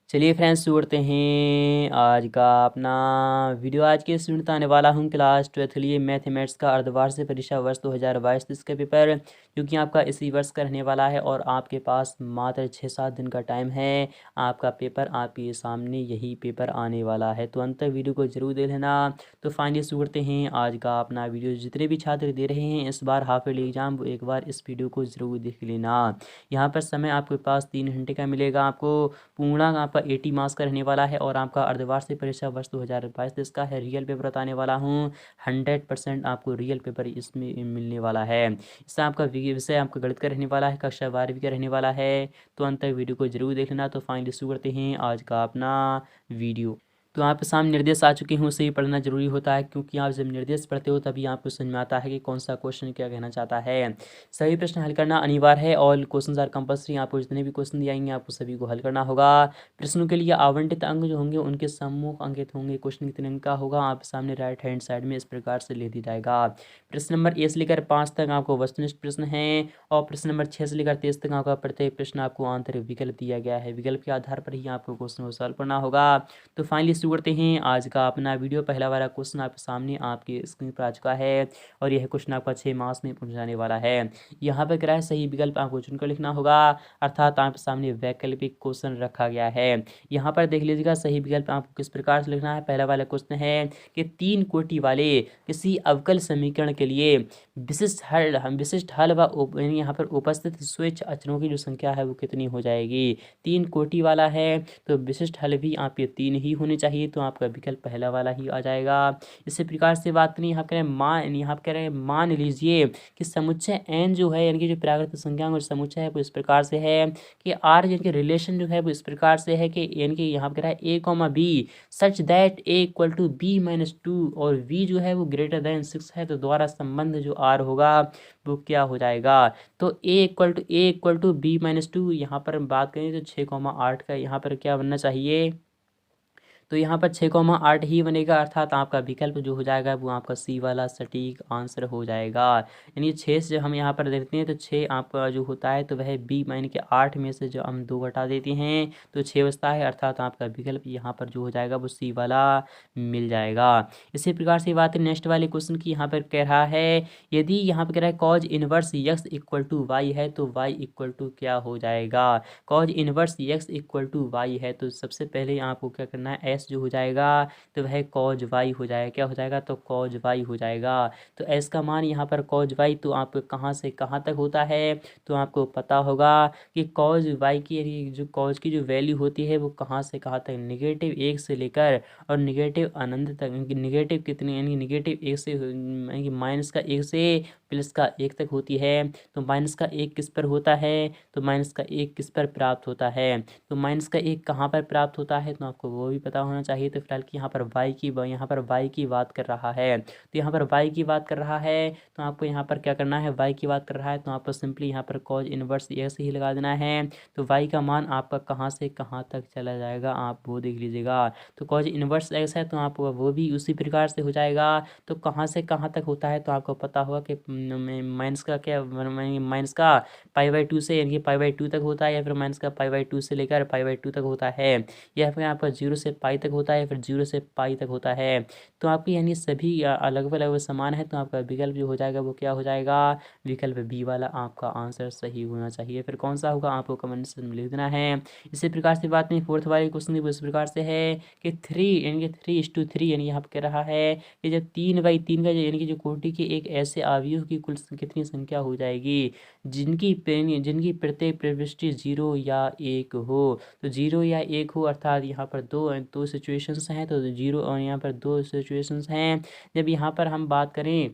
चलिए फ्रेंड्स, शुरू करते हैं आज का अपना वीडियो। आज के स्टूडेंट आने वाला हूं क्लास 12 के लिए मैथमेटिक्स का अर्धवार्षिक परीक्षा वर्ष 2022 का पेपर, क्योंकि आपका इसी वर्ष का रहने वाला है और आपके पास मात्र 6-7 दिन का टाइम है। आपका पेपर आपके सामने यही पेपर आने वाला है, तो अंत तक वीडियो को जरूर देख लेना। तो फाइनली शुरू करते हैं आज का अपना वीडियो। जितने भी छात्र दे रहे हैं इस बार हाफ ईयरली एग्जाम, वो एक बार इस वीडियो को जरूर देख लेना। यहाँ पर समय आपके पास 3 घंटे का मिलेगा। आपको पूर्णांक आपका 80 मार्क्स का रहने वाला है और आपका अर्धवार्षिक परीक्षा वर्ष 2022 इसका है। रियल पेपर बताने वाला हूँ, 100% आपको रियल पेपर इसमें मिलने वाला है। इससे आपका विषय आपका गणित का रहने वाला है, कक्षा 12वीं का रहने वाला है। तो अंत तक वीडियो को जरूर देख लेना। तो फाइनली शुरू करते हैं आज का अपना वीडियो। तो आपके सामने निर्देश आ चुके हैं, उसे ही पढ़ना जरूरी होता है, क्योंकि आप जब निर्देश पढ़ते हो तभी आपको समझ में आता है कि कौन सा क्वेश्चन क्या कहना चाहता है। सभी प्रश्न हल करना अनिवार्य है। All questions are compulsory. आपको जितने भी क्वेश्चन दिए आएंगे आपको सभी को हल करना होगा। प्रश्नों के लिए आवंटित अंक जो होंगे उनके सम्मुख अंकित होंगे। क्वेश्चन कितने अंक का होगा आपके सामने राइट हैंड साइड में इस प्रकार से लिख दिया जाएगा। प्रश्न नंबर 1 से लेकर 5 तक आपको वस्तुनिष्ठ प्रश्न है और प्रश्न नंबर 6 से लेकर 23 तक आपका प्रत्येक प्रश्न आपको आंतरिक विकल्प दिया गया है। विकल्प के आधार पर ही आपको क्वेश्चन को सॉल्व करना होगा। तो फाइनली शुरू करते हैं आज का अपना वीडियो। पहला वाला क्वेश्चन आपके सामने आपके स्क्रीन पर आ चुका है और यह क्वेश्चन आपका 6 मार्क्स में पूछा जाने वाला है। यहाँ पर क्या है, सही विकल्प आपको चुनकर लिखना होगा, अर्थात आपके सामने वैकल्पिक क्वेश्चन रखा गया है। यहाँ पर देख लीजिएगा सही विकल्प आपको किस प्रकार से लिखना है। पहला वाला क्वेश्चन है कि 3 कोटि वाले किसी अवकल समीकरण के लिए विशिष्ट हल व यहाँ पर उपस्थित स्वेच्छ अचरों की जो संख्या है वो कितनी हो जाएगी। 3 कोटि वाला है तो विशिष्ट हल भी आपके 3 ही होने चाहिए, तो आपका विकल्प पहला वाला ही आ जाएगा। इसी प्रकार से बात करें, यहाँ कह रहे हैं मान लीजिए कि समुच्चय n जो है यानी कि जो प्राकृतिक संख्या का समुच्चय है वो इस प्रकार से है कि r यानी कि रिलेशन जो है वो इस प्रकार से है कि यानी कि यहाँ पर कह रहा है a, b such that a equal to b minus 2 और v जो है वो ग्रेटर देन 6 है, तो द्वारा संबंध जो r होगा वो क्या हो जाएगा। तो a equal to b minus 2 यहाँ पर हम बात करें तो 6,8 का यहाँ पर क्या बनना चाहिए, तो यहाँ पर 6,8 ही बनेगा, अर्थात आपका विकल्प जो हो जाएगा वो आपका सी वाला सटीक आंसर हो जाएगा। यानी 6 से हम यहाँ पर देखते हैं तो 6 आपका जो होता है तो वह बी माइनस के 8 में से जो हम 2 घटा देते हैं तो 6 बचता है, अर्थात आपका विकल्प यहाँ पर जो हो जाएगा वो सी वाला मिल जाएगा। इसी प्रकार से बात है नेक्स्ट वाले क्वेश्चन की। यहाँ पर कह रहा है यदि यहाँ पर कह रहा है cos inverse x equal to y है तो y इक्वल टू क्या हो जाएगा। Cos inverse x equal to y है तो सबसे पहले आपको क्या करना है, s जो हो जाएगा तो वह कॉज y हो जाएगा। क्या हो जाएगा, तो कॉज y हो जाएगा। तो s का मान यहाँ पर कॉज y तो आप कहाँ से कहाँ तक होता है, तो आपको पता होगा कि कॉज y की यानी जो कॉज की जो वैल्यू होती है वो कहाँ से कहाँ तक, -1 से लेकर और नेगेटिव अनंत तक। नेगेटिव कितने यानी -1 से यानी -1 से +1 तक होती है। तो -1 किस पर होता है, तो -1 किस पर प्राप्त होता है, तो -1 कहाँ पर प्राप्त होता है, तो आपको वो भी पता होना चाहिए। तो फिलहाल कि यहाँ पर y की बात कर रहा है, तो यहाँ पर y की बात कर रहा है तो आपको यहाँ पर क्या करना है, y की बात कर रहा है तो आपको सिंपली यहाँ पर कॉज इनवर्स x ही लगा देना है। तो y का मान आपका कहाँ से कहाँ तक चला जाएगा आप वो देख लीजिएगा। तो कॉज इनवर्स x है तो आपको वो भी उसी प्रकार से हो जाएगा। तो कहाँ से कहाँ तक होता है तो आपको पता होगा कि माइनस का क्या, माइनस का π/2 से यानी कि π/2 तक होता है, या फिर माइनस का π/2 से लेकर π/2 तक होता है, या फिर आपका 0 से π तक होता है, या फिर 0 से π तक होता है। तो आपकी यानी सभी अलग अलग समान है, तो आपका विकल्प जो हो जाएगा वो क्या हो जाएगा, विकल्प बी वाला आपका आंसर सही होना चाहिए। फिर कौन सा होगा आपको कमेंट में लिख देना है। इसी प्रकार से बात नहीं, फोर्थ वाले क्वेश्चन इस प्रकार से है कि 3 यानी कि 3:3 यानी यहाँ पर कह रहा है कि जब 3/3 का यानी कि जो कोटि के एक ऐसे अवयव की कुल कितनी संख्या हो जाएगी जिनकी प्रत्येक प्रविष्टि 0 या 1 हो। तो 0 या 1 हो, अर्थात यहाँ पर दो सिचुएशंस हैं, तो 0 और यहाँ पर 2 सिचुएशंस हैं। जब यहाँ पर हम बात करें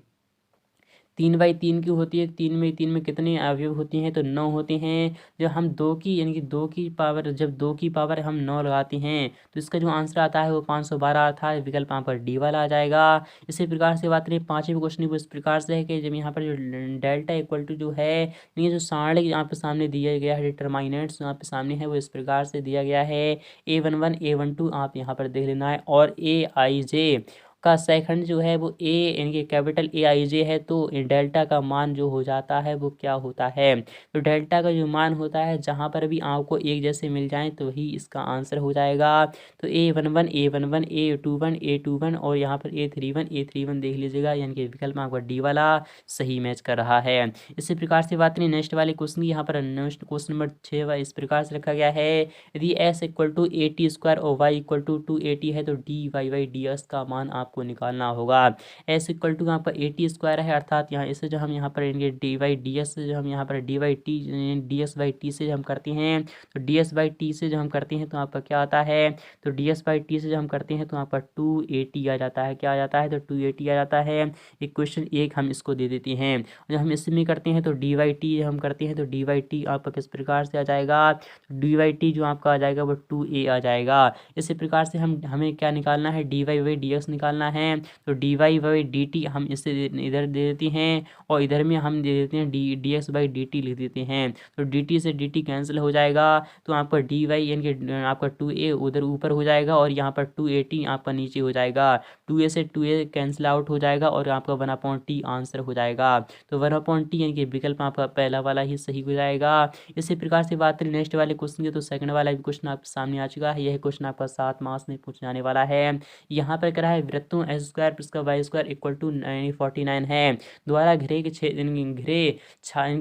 3/3 की होती है, 3 में कितने अवयव होते हैं, तो 9 होते हैं। जब हम 2 की यानी कि 2 की पावर जब 2 की पावर हम 9 लगाते हैं तो इसका जो आंसर आता है वो 512 अर्थात विकल्प यहाँ पर डी वाला आ जाएगा। इसी प्रकार से बात करें पाँचवें क्वेश्चन को, इस प्रकार से है कि जब यहाँ पर जो डेल्टा इक्वल टू जो है ये जो सारणी यहाँ पे सामने दिया गया है, डिटरमाइनेंट्स यहाँ पे सामने है वो इस प्रकार से दिया गया है a11 a12 आप यहाँ पर देख लेना है, और aij का सेकंड जो है वो ए यानी कि कैपिटल ए आई जे है, तो डेल्टा का मान जो हो जाता है वो क्या होता है, तो डेल्टा का जो मान होता है जहाँ पर भी आपको एक जैसे मिल जाए तो वही इसका आंसर हो जाएगा। तो A11 A11 A21 A21 और यहाँ पर A31 A31 देख लीजिएगा, यानी कि विकल्प आपका डी वाला सही मैच कर रहा है। इसी प्रकार से बात करें नेक्स्ट वाले क्वेश्चन की, यहाँ पर नेक्स्ट क्वेश्चन नंबर 6 इस प्रकार से रखा गया है, यदि s equal to a t square और y इक्वल टू 280 है तो d y by d s का मान आपको निकालना होगा। s इक्वल टू आपका ए टी स्क्वायर है, अर्थात यहाँ इसे जो हम यहाँ पर इनके डी वाई डी एस जो हम यहाँ पर d y t d s by t से जो हम करते हैं, तो डी एस बाई टी से जो हम करते हैं तो आपका क्या आता है, तो डी एस बाई टी से जो हम करते हैं तो आपका 280 आ जाता है, क्या आ जाता है, तो 280 आ जाता है। इक्वेशन एक हम इसको दे देते हैं। जब हम इसमें करते हैं तो डी वाई टी हम करते हैं तो डी वाई टी आपका किस प्रकार से आ जाएगा, डी वाई टी जो आपका आ जाएगा वो 2a आ जाएगा। इसी प्रकार से हमें क्या निकालना है, d y by d x निकालना है, तो d y by d t हम इसे इधर दे देते हैं और इधर में हम दे देते हैं D x by d T लिख देते हैं, तो डी टी से डी टी कैंसिल हो जाएगा, तो आपका डी वाई यानी कि आपका 2a उधर ऊपर हो जाएगा और यहाँ पर 280 आपका नीचे हो जाएगा, 2a से 2a कैंसिल आउट हो जाएगा और आपका 1/t आंसर हो जाएगा। तो 1/t यानी कि विकल्प आपका पहला वाला ही सही हो जाएगा। इसी प्रकार से बात करें नेक्स्ट वाले क्वेश्चन की, तो सेकंड वाला भी क्वेश्चन आपके सामने आ चुका है। यह क्वेश्चन आपका 7 मार्क्स में पूछने आने वाला है। यहाँ पर करा है वृत्तों एस स्क्वायर प्लस का वाई स्क्वायर इक्वल टू 49 है, द्वारा घिरे के घिरे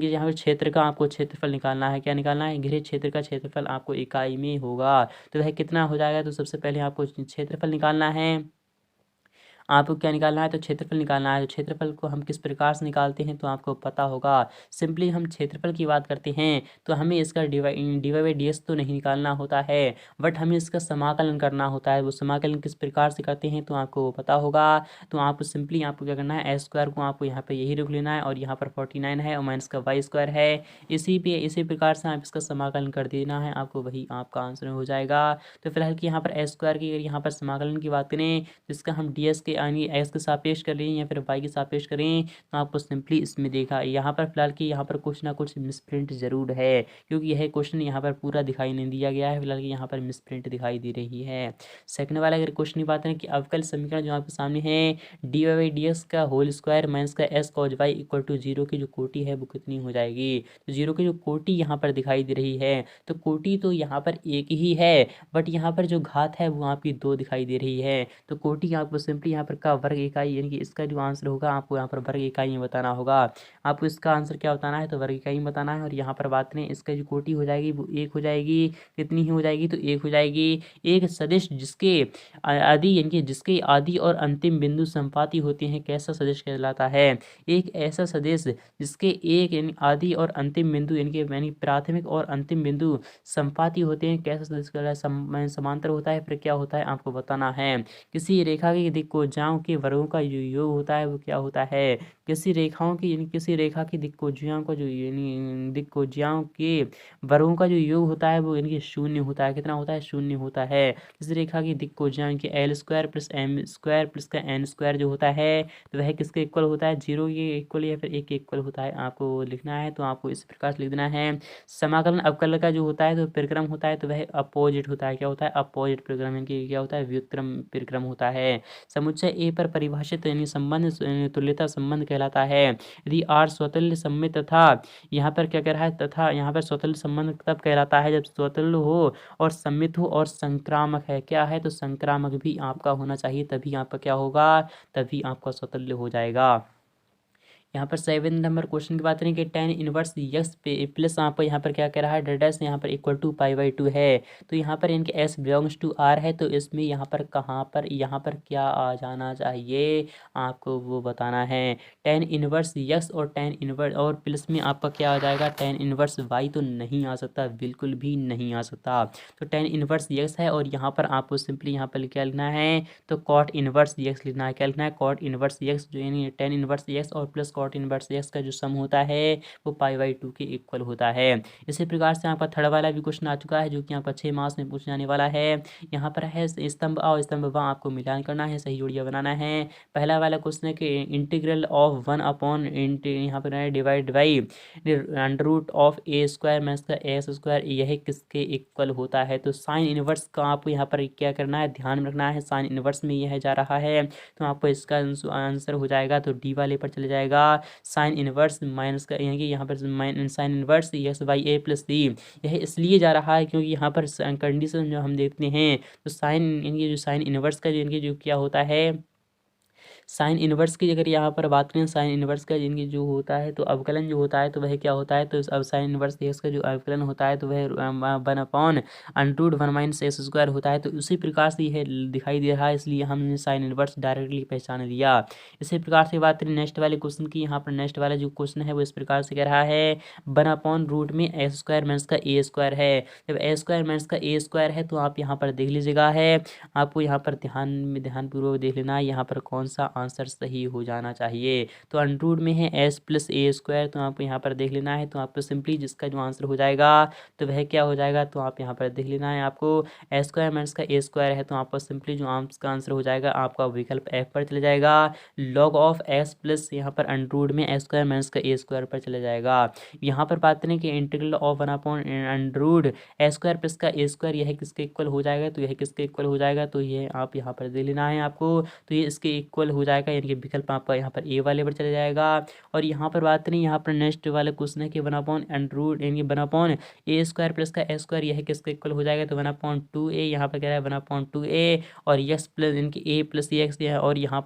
यहाँ पर क्षेत्र का आपको क्षेत्रफल निकालना है। क्या निकालना है, घिरे क्षेत्र का क्षेत्रफल आपको इकाई में होगा, तो वह कितना हो जाएगा, तो सबसे पहले आपको क्षेत्रफल निकालना है। आपको क्या निकालना है, तो क्षेत्रफल निकालना है। तो क्षेत्रफल को हम किस प्रकार से निकालते हैं तो आपको पता होगा, सिंपली हम क्षेत्रफल की बात करते हैं तो हमें इसका d y by d s तो नहीं निकालना होता है, बट हमें इसका समाकलन करना होता है। वो समाकलन किस प्रकार से करते हैं तो आपको पता होगा। तो आपको सिंपली आपको क्या करना है, एस स्क्वायर को आपको यहाँ पर यही रख लेना है और यहाँ पर 49 है और माइनस का वाई स्क्वायर है, इसी प्रकार से आप इसका समाकलन कर देना है, आपको वही आपका आंसर हो जाएगा। तो फिलहाल कि यहाँ पर एस स्क्वायर की अगर यहाँ पर समाकलन की बात करें तो इसका हम डी एस के यानी एक्स के सापेक्ष करें या फिर वाई के सापेक्ष करें तो आपको सिंपली इसमें देखा यहाँ पर फिलहाल कि यहाँ पर कुछ ना कुछ मिसप्रिंट जरूर है, क्योंकि यह क्वेश्चन यहाँ पर पूरा दिखाई नहीं दिया गया है। फिलहाल कि यहाँ पर मिसप्रिंट दिखाई दे रही है। सेकंड वाला अगर क्वेश्चन की बात करें कि अवकल समीकरण जो आपके सामने है, d y by d x का होल स्क्वायर माइनस का s cos y equal to 0 की जो कोटि है वो कितनी हो जाएगी, तो 0 की जो कोटि यहाँ पर दिखाई दे रही है, तो कोटि तो यहाँ पर एक ही है, बट यहाँ पर जो घात है वो आपकी 2 दिखाई दे रही है। तो कोटि आपको सिंपली यहाँ पर का वर्ग इकाई यानी कि इसका जो आंसर होगा आपको यहाँ पर वर्ग इकाई में बताना होगा। आपको इसका आंसर क्या बताना है, तो वर्ग इकाई में बताना है। और यहाँ पर बात करें इसका जो कोटि हो जाएगी वो 1 हो जाएगी, कितनी ही हो जाएगी, तो 1 हो जाएगी। एक सदिश जिसके आदि यानी कि जिसके आदि और अंतिम बिंदु संपाती होते हैं कैसा सदिश कहलाता है, एक ऐसा सदिश जिसके एक यानी आदि और अंतिम बिंदु यानी प्राथमिक और अंतिम बिंदु संपाती होते हैं कैसा सदिश कहलाता है, समांतर होता है, फिर क्या होता है आपको बताना है। किसी रेखा की दिक्कोजाओं के वर्गों का जो योग होता है वो क्या होता है, किसी रेखाओं की यानी किसी रेखा की दिक्कोजाओं का जो यानी दिक्कोजाओं के वर्गों का जो योग होता है वो यानी शून्य होता है, कितना होता है, शून्य होता है। किसी रेखा की दिक्कोजाओं की l square plus m square plus का एन स्क्वायर जो होता है तो वह किसके इक्वल होता है, 0 के इक्वल या फिर 1 के इक्वल होता है, आपको लिखना है। तो आपको इस प्रकार से लिख देना है। समाकलन अवकलज का जो होता है तो परिक्रम होता है, तो वह अपोजिट होता है, क्या होता है, अपोजिट परिक्रम यानी कि क्या होता है, व्युत्क्रम परिक्रम होता है। समुच्चय ए पर परिभाषित यानी संबंध तुल्यता संबंध कहलाता है। यदि आर स्वतुल्य सम्मित तथा यहाँ पर क्या कह रहा है, तथा यहाँ पर स्वतुल्य संबंध तब कहलाता है जब स्वतुल्य हो और सम्मित हो और संक्रामक है, क्या है, तो संक्रामक भी आपका होना चाहिए, तभी आपका क्या होगा, तभी आपका स्वतुल्य हो जाएगा। यहाँ पर 7 नंबर क्वेश्चन की बात करें कि tan इनवर्स यक्स पे प्लस आपको यहाँ पर क्या कह रहा है, डैश यहाँ पर इक्वल टू π/2 है। तो यहाँ पर इनके s बिलोंग्स टू r है, तो इसमें यहाँ पर कहाँ पर यहाँ पर क्या आ जाना चाहिए आपको वो बताना है। tan इनवर्स यक्स और tan इनवर्स और प्लस में आपका क्या आ जाएगा, tan इनवर्स y तो नहीं आ सकता, बिल्कुल भी नहीं आ सकता। तो tan इनवर्स यक्स है और यहाँ पर आपको सिंपली यहाँ पर क्या लिखना है, तो cot इनवर्स यक्स लिखना है। क्या लिखना है, cot इनवर्स यक्स जो यानी tan इनवर्स यक्स और प्लस कॉट इनवर्स एक्स का जो सम होता है वो π/2 के इक्वल होता है। इसी प्रकार से आपका थर्ड वाला भी क्वेश्चन आ चुका है जो कि आपका 6 मार्क्स में पूछने जाने वाला है। यहाँ पर है स्तंभ आ और स्तंभ ब आपको मिलान करना है, सही जोड़ियाँ बनाना है। पहला वाला क्वेश्चन है कि इंटीग्रल ऑफ 1/, यहाँ पर है divide by under root of a square minus का एक्स स्क्वायर, यह किसके इक्वल होता है। तो साइन इनवर्स का आपको यहाँ पर क्या करना है, ध्यान में रखना है। साइन इनवर्स में यह जा रहा है तो आपको इसका आंसर हो जाएगा तो डी वाले पर चले जाएगा। साइन इनवर्स माइनस का यानी कि यहाँ पर sine inverse x by a plus c, यह इसलिए जा रहा है क्योंकि यहाँ पर कंडीशन जो हम देखते हैं तो साइन इनकी जो साइन इनवर्स का जो इनकी जो क्या होता है, साइन इनवर्स की अगर यहाँ पर बात करें साइन इनवर्स का इनकी जो होता है तो अवकलन जो होता है तो वह क्या होता है, तो अब साइन इनवर्स एक्स का जो अवकलन होता है तो वह 1/√1 - x² होता है। तो उसी प्रकार से यह दिखाई दे रहा है, इसलिए हमने साइन इनवर्स डायरेक्टली पहचान दिया। इसी प्रकार से बात करें नेक्स्ट वाले क्वेश्चन की, यहाँ पर नेक्स्ट वाला जो क्वेश्चन है वो इस प्रकार से कह रहा है 1/√में x² माइनस का a² है। जब a² माइनस का a² है तो आप यहाँ पर देख लीजिएगा है, आपको यहाँ पर ध्यानपूर्वक देख लेना है यहाँ पर कौन सा आंसर सही हो जाना चाहिए। तो अंडर में है s प्लस a², तो आपको यहाँ पर देख लेना है। तो आपको सिंपली जिसका जो आंसर हो जाएगा तो वह क्या हो जाएगा, तो आप यहाँ पर देख लेना है। आपको s² माइनस का a² है तो आपको सिंपली जो का आंसर हो जाएगा आपका विकल्प f पर चले जाएगा। log ऑफ s प्लस यहाँ पर अंडर में s² माइनस का a² पर चले जाएगा। यहाँ पर बात करें कि इंटीग्रल ऑफ 1/√, s² प्लस का a², यह किसके इक्वल हो जाएगा, तो यह किसके इक्वल हो जाएगा, तो ये आप यहाँ पर दे लेना है आपको। तो ये इसके इक्वल हो जाएगा यानी कि विकल्प आपका यहाँ पर ए वाले पर चले जाएगा। और यहाँ पर बात करें यहाँ पर नेक्स्ट वाले क्वेश्चन है कि 1/√, यानी कि 1/a² प्लस का a², यह किसके इक्वल हो जाएगा, तो 1/2a, यहाँ पर कह रहा है 1/2a और यस प्लस इनकी a प्लस एक्स और यहाँ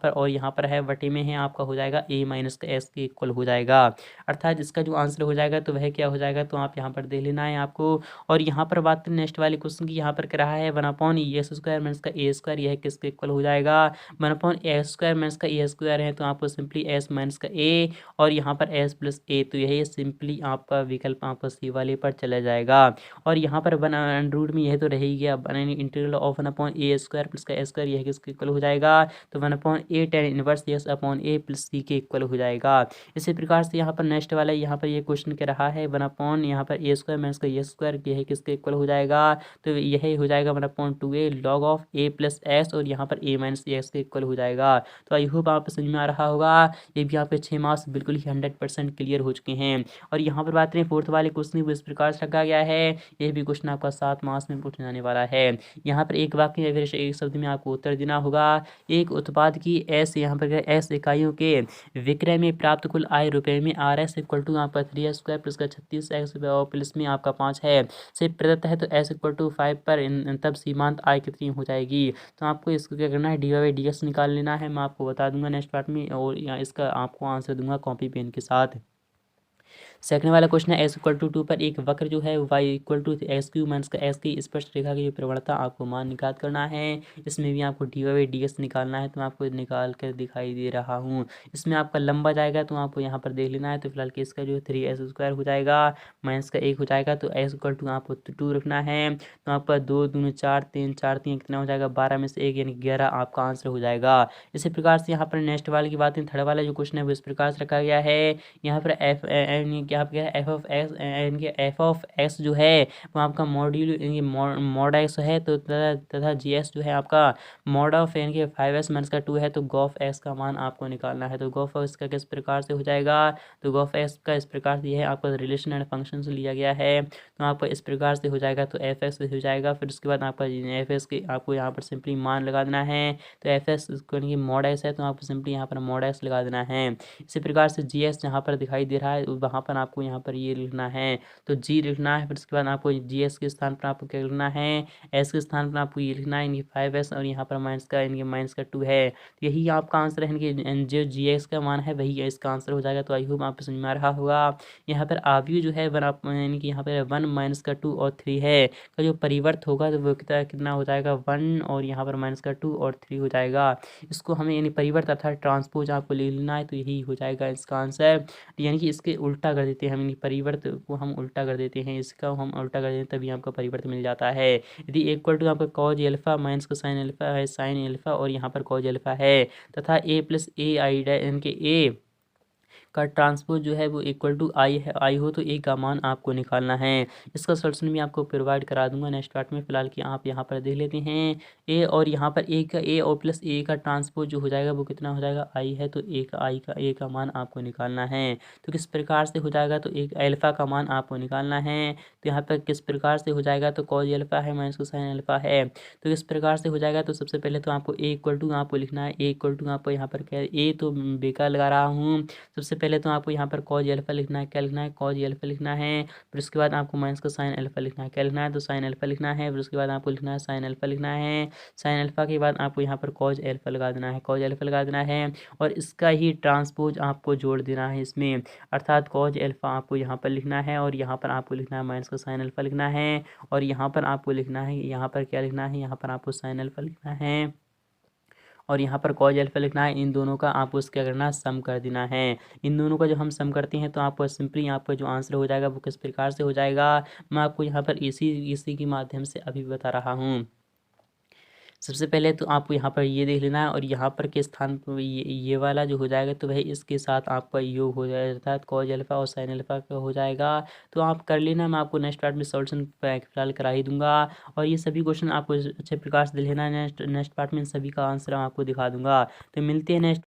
पर है वटे में है आपका हो जाएगा a माइनस का एक्स के इक्वल हो जाएगा। अर्थात इसका जो आंसर हो जाएगा तो वह क्या हो जाएगा, तो आप यहाँ पर दे लेना है आपको। और यहाँ पर बात करें नेक्स्ट वाले क्वेश्चन की, यहाँ पर कह रहा है 1/x² माइनस का a², यह किसके इक्वल हो जाएगा, 1/x² माइनस का a² है तो आपको सिंपली s माइनस का a और यहाँ पर s प्लस a, तो यही सिंपली आपका विकल्प आपका सी वाले पर चला जाएगा। और यहाँ पर 1/√ में यह तो रह ही गया, इंटीग्रल ऑफ 1/a² प्लस का a², यह किसके इक्वल हो जाएगा, तो 1/a tan inverse s upon a plus c के इक्वल हो जाएगा। इसी प्रकार से यहाँ पर नेक्स्ट वाला यहाँ पर ये क्वेश्चन कह रहा है 1/ यहाँ पर a² माइनस का a², यह किसके इक्वल हो जाएगा, तो यही हो जाएगा 1/2a log of a plus s और यहाँ पर a माइनस एक्स के इक्वल हो जाएगा। तो आई होप आपको समझ में आ रहा होगा। ये भी आपके 6 मार्क्स बिल्कुल ही 100% क्लियर हो चुके हैं। और यहाँ पर बात करें फोर्थ वाले क्वेश्चन को इस प्रकार से रखा गया है, यह भी क्वेश्चन आपका 7 मार्क्स में पूछने जाने वाला है। यहाँ पर एक वाक्य या फिर एक शब्द में आपको उत्तर देना होगा। एक उत्पाद की एस यहाँ पर एस इकाइयों के विक्रय में प्राप्त कुल आय रुपए में RS इक्वल टू आपका 3s² प्लस का 36x और प्लस में आपका 5 है से प्रदत्त है, तो s इक्वल टू 5 पर तब सीमांत आय कितनी हो जाएगी। तो आपको इसको क्या करना है, dy/dx निकाल लेना है। मैं आपको बता दूंगा नेक्स्ट पार्ट में और इसका आपको आंसर दूंगा कॉपी पेन के साथ। सेकंड वाला क्वेश्चन है s इक्वल टू 2 पर एक वक्र जो है y equal to x³ minus का x की स्पष्ट रेखा की प्रवणता आपको मान निकाल करना है। इसमें भी आपको dy/dx निकालना है, तो मैं आपको निकाल कर दिखाई दे रहा हूँ। इसमें आपका लंबा जाएगा तो आपको यहाँ पर देख लेना है। तो फिलहाल केस का जो 3s² हो जाएगा माइनस का 1 हो जाएगा, तो s इक्वल टू आपको 2 रखना है। तो आपका 2 दूनी 4 3 4 3 कितना हो जाएगा 12 में से 1 यानी 11 आपका आंसर हो जाएगा। इसी प्रकार से यहाँ पर नेक्स्ट वाले की बात है, थर्ड वाला जो क्वेश्चन है वो इस प्रकार से रखा गया है। यहाँ पर एफ ऑफ एक्स जो है वो आपका मॉड एक्स है, तो तथा जीएस जो है आपका मॉड ऑफ यानी कि 5s माइनस का 2 है, तो गॉफ एक्स का मान आपको निकालना है। तो गॉफ एक्स का किस प्रकार से हो जाएगा, तो गॉफ एक्स का इस प्रकार से यह आपका रिलेशन एंड फंक्शन से लिया गया है, तो आपका इस प्रकार से हो जाएगा। तो एफ एक्स हो जाएगा, फिर उसके बाद आपका एफ एक्स के आपको यहाँ पर सिंपली मान लगा देना है। तो एफ एक्स यानी कि मॉड एक्स है, तो आपको सिंपली यहाँ पर मॉड एक्स लगा देना है। इसी प्रकार से जी एस जहाँ पर दिखाई दे रहा है वहाँ पर आपको यहाँ पर ये लिखना है, तो जी लिखना है। फिर उसके बाद आपको जी एस के स्थान पर आपको क्या लिखना है, एस के स्थान पर आपको ये लिखना है इनकी 5s और यहाँ पर माइनस का 2 है। तो यही आपका आंसर है, इनकी जो जी एक्स का मान है वही इसका आंसर हो जाएगा। तो आई होप आपको समझ में आ रहा होगा। यहाँ पर आव्यू जो है यानी कि यहाँ पर 1 माइनस का 2 और 3 है का जो परिवर्त होगा तो वो कितना हो जाएगा 1 और यहाँ पर माइनस का 2 और 3 हो जाएगा। इसको हमें यानी परिवर्त अर्थात ट्रांसपोज आपको ले लेना है, तो यही हो जाएगा इसका आंसर। यानी कि इसके उल्टा कर देते हैं हम, परिवर्त को हम उल्टा कर देते हैं, इसका हम उल्टा कर देते हैं तभी आपको परिवर्त मिल जाता है। यदि इक्वल टू आपका कॉज एल्फा माइनस का साइन एल्फा है, साइन एल्फा और यहाँ पर कॉज एल्फा है, तथा a प्लस ए आई इनके a का ट्रांसपोज जो है वो इक्वल टू आई है, आई हो तो ए का मान आपको निकालना है। इसका सॉल्यूशन भी आपको प्रोवाइड करा दूंगा नेक्स्ट पार्ट में। फिलहाल कि आप यहाँ पर देख लेते हैं ए, और यहाँ पर ए का ए और प्लस ए का ट्रांसपोज जो हो जाएगा वो कितना हो जाएगा, आई है तो ए का मान आपको निकालना है। तो किस प्रकार से हो जाएगा, तो एक अल्फ़ा का मान आपको निकालना है। तो यहाँ पर किस प्रकार से हो जाएगा, तो कॉज अल्फ़ा है माइनस कोसाइन अल्फ़ा है। तो किस प्रकार से हो जाएगा, तो सबसे पहले तो आपको ए इक्वल टू आपको लिखना है, ए इक्वल टू आपको यहाँ पर क्या है, ए तो बेकार लगा रहा हूँ। सबसे पहले तो आपको यहाँ पर कॉज अल्फ़ा लिखना है, क्या लिखना है, कॉज अल्फ़ा लिखना है। फिर उसके बाद आपको माइनस का साइन अल्फ़ा लिखना है, क्या लिखना है, तो साइन अल्फ़ा लिखना है। फिर उसके बाद आपको लिखना है साइन अल्फ़ा लिखना है। साइन अल्फ़ा के बाद आपको यहाँ पर कॉज अल्फ़ा लगा देना है, कॉज अल्फ़ा लगा देना है, और इसका ही ट्रांसपोज आपको जोड़ देना है इसमें, अर्थात कॉज अल्फ़ा आपको यहाँ पर लिखना है, और यहाँ पर आपको लिखना है माइनस का साइन अल्फ़ा लिखना है, और यहाँ पर आपको लिखना है, यहाँ पर क्या लिखना है, यहाँ पर आपको साइन अल्फ़ा लिखना है, और यहाँ पर कॉज अल्फ़ा लिखना है। इन दोनों का आपको क्या करना है, सम कर देना है। इन दोनों का जब हम सम करते हैं तो आपको सिंपली आपका जो आंसर हो जाएगा वो किस प्रकार से हो जाएगा, मैं आपको यहाँ पर इसी के माध्यम से अभी बता रहा हूँ। सबसे पहले तो आपको यहाँ पर ये देख लेना है, और यहाँ पर के स्थान पर ये वाला जो हो जाएगा तो वह इसके साथ आपका योग हो जाएगा, अर्थात कॉज अल्फ़ा और साइन अल्फ़ा का हो जाएगा। तो आप कर लेना, मैं आपको नेक्स्ट पार्ट में सॉल्यूशन फिलहाल करा ही दूंगा, और ये सभी क्वेश्चन आपको अच्छे प्रकार से देख लेना। नेक्स्ट पार्ट में इन सभी का आंसर मैं आपको दिखा दूंगा। तो मिलते हैं नेक्स्ट